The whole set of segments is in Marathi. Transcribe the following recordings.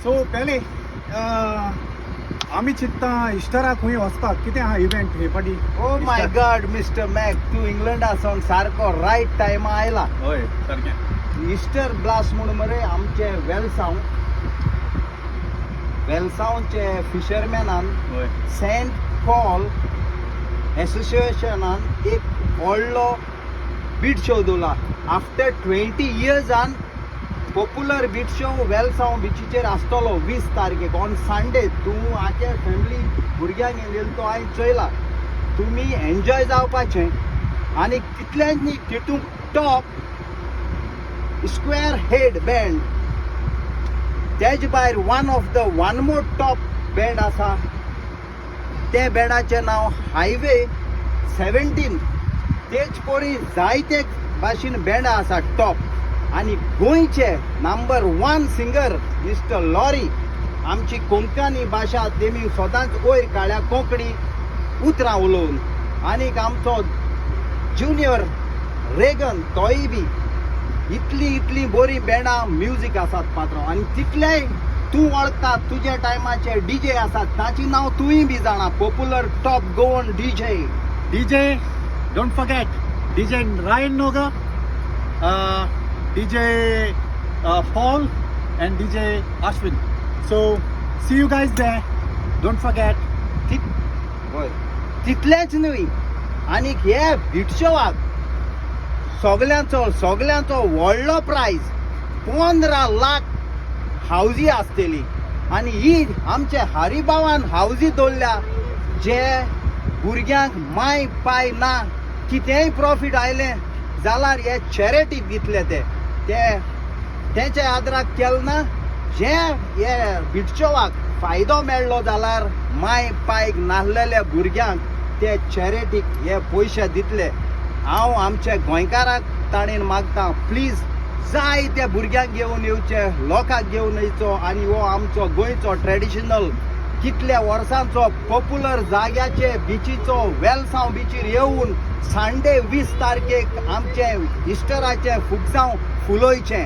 सो पहिले आम्ही चित्ता इश्टराक खंय वचपाक कितें आहा इव्हेंट हे फाटी oh my god mister Mac तू इंग्लंडा सावन सारको रायट टायमा आयला. हय सारकें इस्टर ब्लास्ट म्हणून मरे आमचे वेलसांवचे फिशरमॅनान हय सेंट पॉल एसोसिएशनान एक व्हडलो बीट शो दवरला. आफ्टर 20 इयर्सान पॉप्युलर बीट शो वेलसांव बिचीचेर आसतलो 20 तारखेक ऑन संडे. तूं आगे फॅमिली भुरग्यांक येयलेलो तो हांवें चयला. तुमी एन्जॉय जावपाचें आनी कितल्यांनी तितूंक टॉप स्क्वेअर हेड बँड तेज भायर वन मोर टॉप बँड आसा. ते बँडाचें नांव हायवे 17. तेच परी जायते भाशेन बँड आसा टॉप. आनी गोंयचे नंबर 1 सिंगर मिस्टर लॉरी. आमची कोंकणी भाशा तेमी स्वताच वयर काळ्या कोंकणी उतरां उलोवन. आनीक आमचो ज्युनियर रेगन तोय बी इतली बरी बँडां म्युजीक आसात पात्र. आनी तितलेय तूं वळखता तुजे टायमाचे डीजे आसात ताची नांव तुंय बी जाणा. Popular top Goan DJ don't forget DJ रायन नोगा DJ Paul and DJ Ashwin. So see you guys there. Don't forget. तितलेंच न्हय आनीक हे बीट शोवाक सगल्यांचो व्हडलो प्रायज 15 लाख हावजी आसतली. आनी ही आमचे हरिभावान हावजी दवरल्या जे भुरग्यांक माय पाय ना कितेंय प्रॉफीट आयलें जाल्यार हे चॅरिटी दितले तेचे आदाराक केलें ना. जे हे बीट शोवाक फायदो मेळ्ळो जाल्यार माय पायक नासलेल्या भुरग्यांक ते चॅरिटीक हे पयशे दितले. हांव आमच्या गोंयकाराक ताणेन मागता प्लीज जाय त्या भुरग्यांक घेवन येवचे लोकांक घेवन येवचो. आनी हो आमचो गोंयचो ट्रेडिशनल कितल्या वर्सांचो पॉप्युलर जाग्याचे बिचीचो वेलसांव बिचीर येवन संडे 20 तारखेक आमचे इस्टराचे फुगसांव फुलोयचे.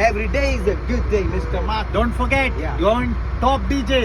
Every day is a good day mister Mark. Don't forget. Yeah. You're on top DJ.